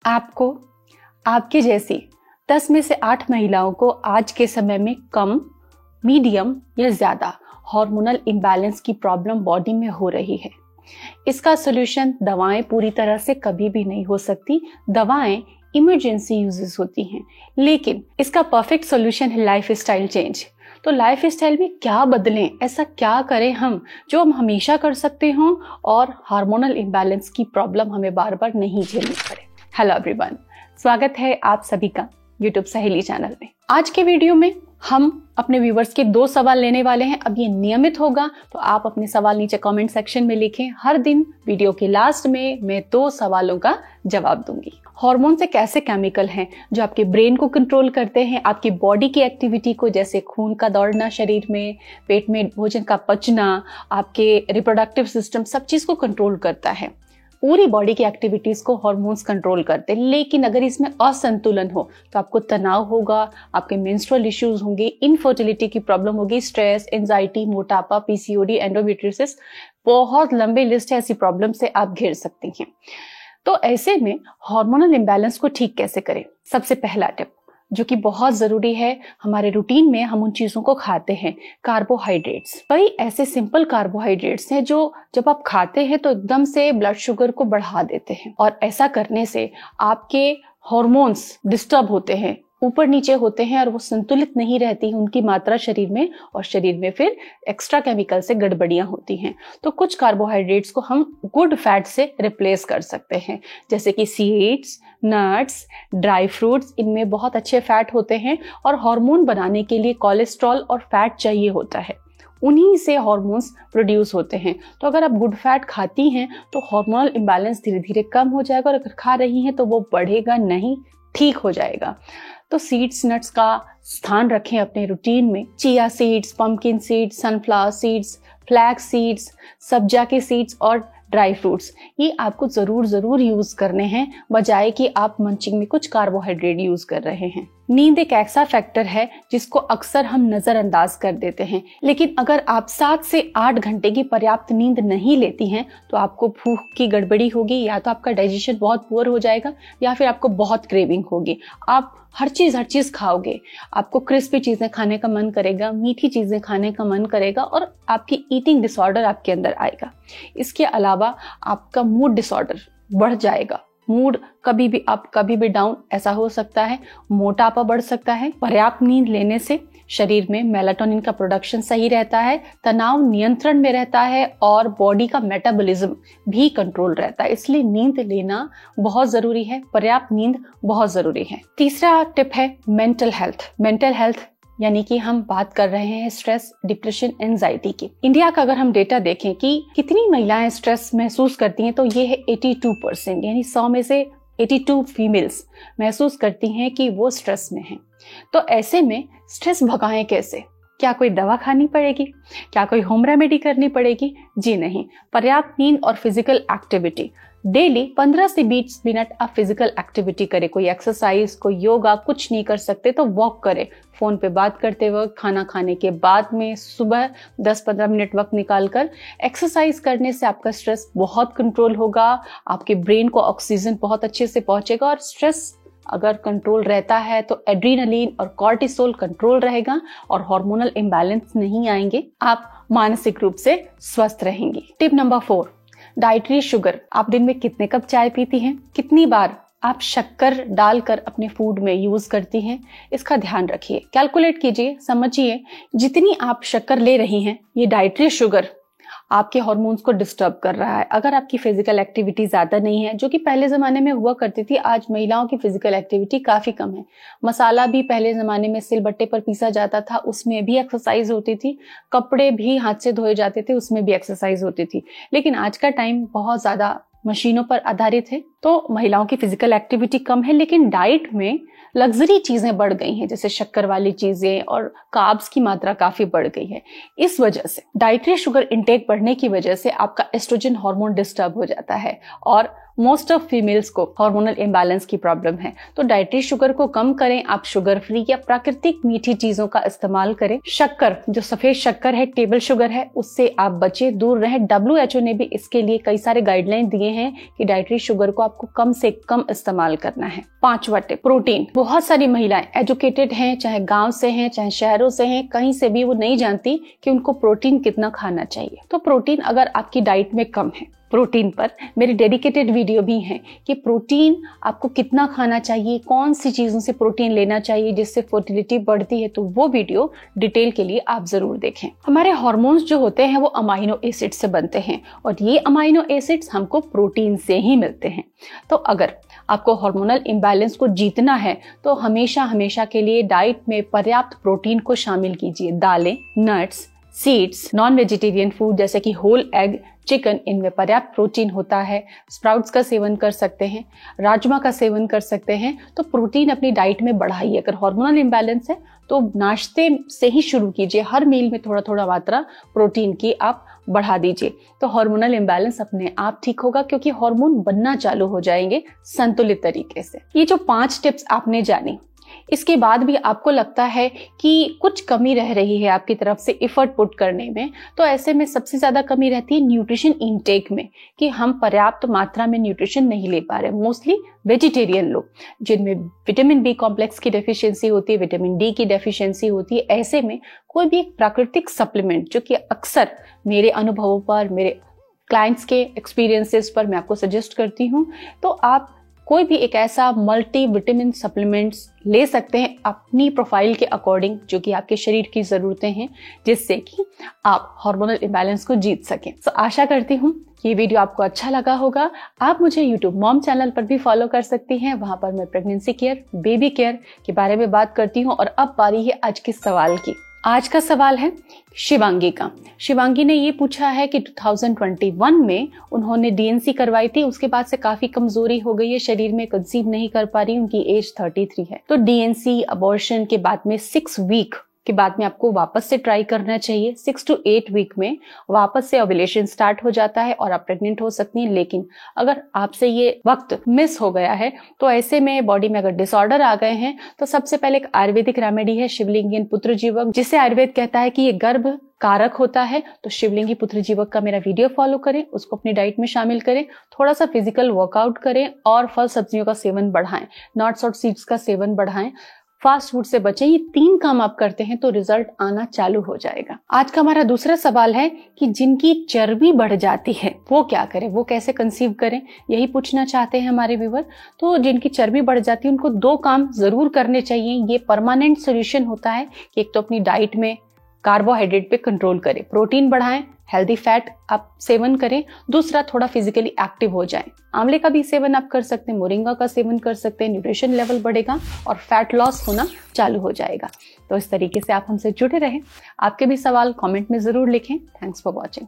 आपको आपके जैसी 10 में से 8 महिलाओं को आज के समय में कम, मीडियम या ज्यादा हार्मोनल इम्बैलेंस की प्रॉब्लम बॉडी में हो रही है। इसका सॉल्यूशन दवाएं पूरी तरह से कभी भी नहीं हो सकती। दवाएं इमरजेंसी यूजेस होती हैं, लेकिन इसका परफेक्ट सॉल्यूशन है लाइफ स्टाइल चेंज। तो लाइफ स्टाइल में क्या बदलें, ऐसा क्या करें हम जो हम हमेशा कर सकते हों और हार्मोनल इम्बैलेंस की प्रॉब्लम हमें बार बार नहीं झेलनी पड़े। हेलो एवरीवन, स्वागत है आप सभी का यूट्यूब सहेली चैनल में। आज के वीडियो में हम अपने व्यूवर्स के 2 सवाल लेने वाले हैं। अब ये नियमित होगा, तो आप अपने सवाल नीचे कमेंट सेक्शन में लिखें। हर दिन वीडियो के लास्ट में मैं 2 सवालों का जवाब दूंगी। हार्मोन से कैसे केमिकल हैं जो आपके ब्रेन को कंट्रोल करते हैं, आपकी बॉडी की एक्टिविटी को, जैसे खून का दौड़ना शरीर में, पेट में भोजन का पचना, आपके रिप्रोडक्टिव सिस्टम, सब चीज को कंट्रोल करता है। पूरी बॉडी की एक्टिविटीज को हार्मोन्स कंट्रोल करते हैं। लेकिन अगर इसमें असंतुलन हो तो आपको तनाव होगा, आपके मेंस्ट्रुअल इश्यूज होंगे, इनफर्टिलिटी की प्रॉब्लम होगी, स्ट्रेस, एंजाइटी, मोटापा, पीसीओडी, एंडोमेट्रियोसिस, बहुत लंबी लिस्ट है ऐसी प्रॉब्लम से आप घिर सकती हैं। तो ऐसे में हार्मोनल इम्बैलेंस को ठीक कैसे करें? सबसे पहला टिप जो कि बहुत जरूरी है, हमारे रूटीन में हम उन चीजों को खाते हैं, कार्बोहाइड्रेट्स। कई ऐसे सिंपल कार्बोहाइड्रेट्स हैं जो जब आप खाते हैं तो एकदम से ब्लड शुगर को बढ़ा देते हैं, और ऐसा करने से आपके हार्मोन्स डिस्टर्ब होते हैं, ऊपर नीचे होते हैं, और वो संतुलित नहीं रहती है उनकी मात्रा शरीर में, और शरीर में फिर एक्स्ट्रा केमिकल से गड़बड़ियां होती हैं। तो कुछ कार्बोहाइड्रेट्स को हम गुड फैट से रिप्लेस कर सकते हैं, जैसे कि सीड्स, नट्स, ड्राई फ्रूट्स। इनमें बहुत अच्छे फैट होते हैं, और हार्मोन बनाने के लिए कोलेस्ट्रॉल और फैट चाहिए होता है, उन्हीं से हार्मोन्स प्रोड्यूस होते हैं। तो अगर आप गुड फैट खाती हैं तो हार्मोनल इम्बैलेंस धीरे धीरे कम हो जाएगा, और अगर खा रही हैं तो वो बढ़ेगा नहीं, ठीक हो जाएगा। तो सीड्स, नट्स का स्थान रखें अपने रूटीन में। Chia seeds, pumpkin seeds, sunflower seeds, flax seeds, सब्जा के सीड्स और ड्राई फ्रूट्स, ये आपको जरूर यूज करने हैं, बजाय कि आप मंचिंग में कुछ कार्बोहाइड्रेट यूज कर रहे हैं। नींद एक ऐसा फैक्टर है जिसको अक्सर हम नजरअंदाज कर देते हैं, लेकिन अगर आप 7 से 8 घंटे की पर्याप्त नींद नहीं लेती हैं तो आपको भूख की गड़बड़ी होगी, या तो आपका डाइजेशन बहुत पुअर हो जाएगा, या फिर आपको बहुत क्रेविंग होगी। आप हर चीज खाओगे, आपको क्रिस्पी चीजें खाने का मन करेगा, मीठी चीजें खाने का मन करेगा, और आपकी ईटिंग डिसऑर्डर आपके अंदर आएगा। इसके अलावा आपका मूड डिसऑर्डर बढ़ जाएगा, मूड कभी भी डाउन ऐसा हो सकता है, मोटापा बढ़ सकता है। पर्याप्त नींद लेने से शरीर में मेलाटोनिन का प्रोडक्शन सही रहता है, तनाव नियंत्रण में रहता है, और बॉडी का मेटाबॉलिज्म भी कंट्रोल रहता है। इसलिए नींद लेना बहुत जरूरी है, पर्याप्त नींद बहुत जरूरी है। तीसरा टिप है मेंटल हेल्थ। मेंटल हेल्थ यानी कि हम बात कर रहे हैं स्ट्रेस, डिप्रेशन, एंजाइटी की। इंडिया का अगर हम डेटा देखें कि कितनी महिलाएं स्ट्रेस महसूस करती हैं, तो ये है 82%, यानी 100 में से 82 फीमेल्स महसूस करती हैं कि वो स्ट्रेस में हैं। तो ऐसे में स्ट्रेस भगाएं कैसे? क्या कोई दवा खानी पड़ेगी? क्या कोई होम रेमेडी करनी पड़ेगी? जी नहीं। पर्याप्त नींद और फिजिकल एक्टिविटी, डेली 15 से 20 मिनट आप फिजिकल एक्टिविटी करें। कोई एक्सरसाइज, कोई योगा, कुछ नहीं कर सकते तो वॉक करें, फोन पे बात करते वक्त, खाना खाने के बाद में, सुबह 10-15 मिनट वक्त निकालकर एक्सरसाइज करने से आपका स्ट्रेस बहुत कंट्रोल होगा, आपके ब्रेन को ऑक्सीजन बहुत अच्छे से पहुंचेगा, और स्ट्रेस अगर कंट्रोल रहता है तो एड्रीनलिन और कॉर्टिसोल कंट्रोल रहेगा, और हार्मोनल इम्बैलेंस नहीं आएंगे, आप मानसिक रूप से स्वस्थ रहेंगी। Tip number 4, dietary sugar. आप दिन में कितने कप चाय पीती हैं? कितनी बार आप शक्कर डालकर अपने फूड में यूज करती हैं? इसका ध्यान रखिए, कैलकुलेट कीजिए, समझिए जितनी आप शक्कर ले रही हैं, ये डाइटरी शुगर आपके हार्मोन्स को डिस्टर्ब कर रहा है। अगर आपकी फिजिकल एक्टिविटी ज्यादा नहीं है, जो कि पहले जमाने में हुआ करती थी, आज महिलाओं की फिजिकल एक्टिविटी काफी कम है। मसाला भी पहले जमाने में सिलबट्टे पर पीसा जाता था, उसमें भी एक्सरसाइज होती थी। कपड़े भी हाथ से धोए जाते थे, उसमें भी एक्सरसाइज होती थी। लेकिन आज का टाइम बहुत ज्यादा मशीनों पर आधारित है, तो महिलाओं की फिजिकल एक्टिविटी कम है, लेकिन डाइट में लग्जरी चीजें बढ़ गई हैं, जैसे शक्कर वाली चीजें, और कार्ब्स की मात्रा काफी बढ़ गई है। इस वजह से डाइटरी शुगर इंटेक बढ़ने की वजह से आपका एस्ट्रोजन हार्मोन डिस्टर्ब हो जाता है, और मोस्ट ऑफ फीमेल्स को हार्मोनल इम्बैलेंस की प्रॉब्लम है। तो डाइटरी शुगर को कम करें, आप शुगर फ्री या प्राकृतिक मीठी चीजों का इस्तेमाल करें। शक्कर, जो सफेद शक्कर है, टेबल शुगर है, उससे आप बचे, दूर रहें। WHO ने भी इसके लिए कई सारे गाइडलाइन दिए हैं कि डाइटरी शुगर को आप आपको कम से कम इस्तेमाल करना है। 5वां टिप, प्रोटीन। बहुत सारी महिलाएं एजुकेटेड हैं, चाहे गांव से हैं चाहे शहरों से हैं, कहीं से भी, वो नहीं जानती कि उनको प्रोटीन कितना खाना चाहिए। तो प्रोटीन अगर आपकी डाइट में कम है, प्रोटीन पर मेरी डेडिकेटेड वीडियो भी है कि प्रोटीन आपको कितना खाना चाहिए, कौन सी चीजों से प्रोटीन लेना चाहिए जिससे फर्टिलिटी बढ़ती है, तो वो वीडियो डिटेल के लिए आप जरूर देखें। हमारे हार्मोन्स जो होते हैं वो अमाइनो एसिड से बनते हैं और ये अमाइनो एसिड्स हमको प्रोटीन से ही मिलते हैं। तो अगर आपको हार्मोनल इम्बैलेंस को जीतना है तो हमेशा हमेशा के लिए डाइट में पर्याप्त प्रोटीन को शामिल कीजिए। दालें, nuts, seeds, non vegetarian food जैसे कि होल एग, चिकन, इनमें पर्याप्त प्रोटीन होता है। स्प्राउट्स का सेवन कर सकते हैं, राजमा का सेवन कर सकते हैं। तो प्रोटीन अपनी डाइट में बढ़ाइए। अगर हार्मोनल इम्बैलेंस है तो नाश्ते से ही शुरू कीजिए, हर मील में थोड़ा थोड़ा मात्रा प्रोटीन की आप बढ़ा दीजिए, तो हार्मोनल इम्बैलेंस अपने आप ठीक होगा, क्योंकि हार्मोन बनना चालू हो जाएंगे संतुलित तरीके से। ये जो 5 टिप्स आपने जानी, इसके बाद भी आपको लगता है कि कुछ कमी रह रही है आपकी तरफ से एफर्ट पुट करने में, तो ऐसे में सबसे ज्यादा कमी रहती है न्यूट्रिशन इनटेक में, कि हम पर्याप्त मात्रा में न्यूट्रिशन नहीं ले पा रहे। मोस्टली वेजिटेरियन लोग जिनमें विटामिन बी कॉम्प्लेक्स की डेफिशिएंसी होती है, विटामिन डी की डेफिशिएंसी होती है, ऐसे में कोई भी एक प्राकृतिक सप्लीमेंट, जो कि अक्सर मेरे अनुभवों पर, मेरे क्लाइंट्स के एक्सपीरियंसेस पर मैं आपको सजेस्ट करती हूँ, तो आप कोई भी एक ऐसा मल्टी विटामिन सप्लीमेंट्स ले सकते हैं अपनी प्रोफाइल के अकॉर्डिंग, जो कि आपके शरीर की जरूरतें हैं, जिससे कि आप हार्मोनल इम्बैलेंस को जीत सकें। तो आशा करती हूँ कि ये वीडियो आपको अच्छा लगा होगा। आप मुझे YouTube मॉम चैनल पर भी फॉलो कर सकती हैं, वहां पर मैं प्रेगनेंसी केयर, बेबी केयर के बारे में बात करती हूँ। और अब बारी है आज के सवाल की। आज का सवाल है शिवांगी का। शिवांगी ने ये पूछा है कि 2021 में उन्होंने डीएनसी करवाई थी, उसके बाद से काफी कमजोरी हो गई है, शरीर में कंसीव नहीं कर पा रही, उनकी एज 33 है। तो डीएनसी अबॉर्शन के बाद में 6 वीक के बाद में आपको वापस से ट्राई करना चाहिए। 6 to 8 वीक में वापस से ओव्यूलेशन स्टार्ट हो जाता है और आप प्रेग्नेंट हो सकती हैं। लेकिन अगर आपसे ये वक्त मिस हो गया है तो ऐसे में बॉडी में अगर डिसऑर्डर आ गए हैं तो सबसे पहले एक आयुर्वेदिक रेमेडी है शिवलिंगियन पुत्र जीवक, जिसे आयुर्वेद कहता है कि ये गर्भ कारक होता है। तो शिवलिंगी पुत्र जीवक का मेरा वीडियो फॉलो करें, उसको अपनी डाइट में शामिल करें, थोड़ा सा फिजिकल वर्कआउट करें और फल सब्जियों का सेवन बढ़ाएं, नट्स और सीड्स का सेवन बढ़ाएं, फास्ट फूड से बचें। ये 3 काम आप करते हैं तो रिजल्ट आना चालू हो जाएगा। आज का हमारा दूसरा सवाल है कि जिनकी चर्बी बढ़ जाती है वो क्या करें, वो कैसे कंसीव करें, यही पूछना चाहते हैं हमारे व्यूअर। तो जिनकी चर्बी बढ़ जाती है उनको 2 काम जरूर करने चाहिए। ये परमानेंट सोल्यूशन होता है कि एक तो अपनी डाइट में कार्बोहाइड्रेट पे कंट्रोल करें, प्रोटीन बढ़ाएं, हेल्दी फैट आप सेवन करें, दूसरा थोड़ा फिजिकली एक्टिव हो जाएं। आंवले का भी सेवन आप कर सकते हैं, मोरिंगा का सेवन कर सकते हैं, न्यूट्रिशन लेवल बढ़ेगा और फैट लॉस होना चालू हो जाएगा। तो इस तरीके से आप हमसे जुड़े रहें। आपके भी सवाल कमेंट में जरूर लिखें। Thanks for watching.